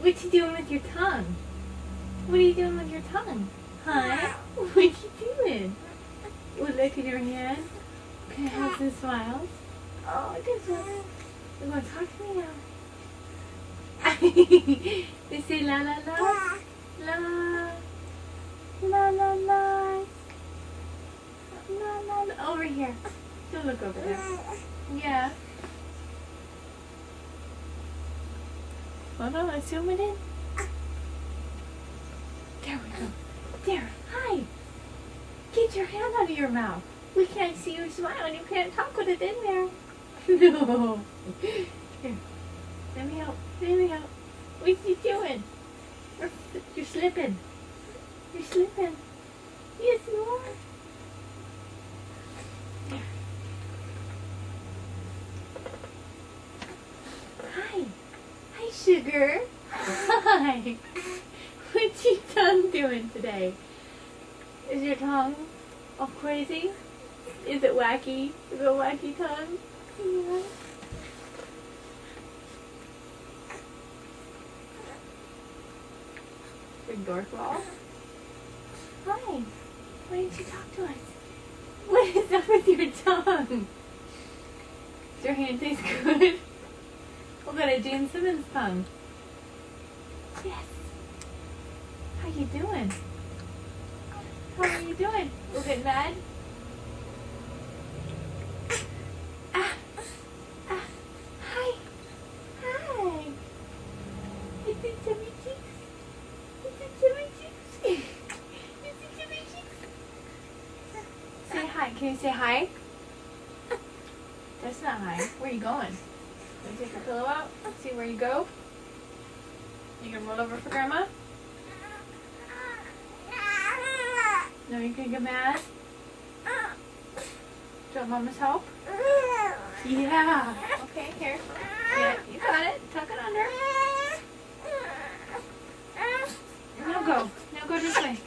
What you doing with your tongue? What are you doing with your tongue? Huh? What you doing? Well, look at your hand. Can I have some smiles? Oh, this one. You want to talk to me now? They say la la la. La. La la la. La la la. Over here. Don't look over there. Yeah. Hold on, let's zoom it in. There we go. There. Hi. Get your hand out of your mouth. We can't see you smile and you can't talk with it in there. No. Here. Let me help. Let me help. What are you doing? You're slipping. You're slipping. Yes, you are. There. Hi. Hi, sugar. Hi. What's your tongue doing today? Is your tongue all crazy? Is it wacky? Is it a wacky tongue? Yeah. Big dork ball. Hi. Why didn't you talk to us? What is up with your tongue? Does your hand taste good? We'll go to Jane Simmons' tongue. Yes. How you doing? How are you doing? A bit mad? Ah. Ah. Hi. Hi. Is it chubby cheeks? Is it chubby cheeks? Is it chubby cheeks? Say hi. Can you say hi? That's not hi. Where are you going? Can you take your pillow out? See where you go? You gonna roll over for Grandma? No, you gonna get mad? Do you want Mama's help? Yeah. Okay, here. Yeah, you got it. Tuck it under. Now go. Now go this way.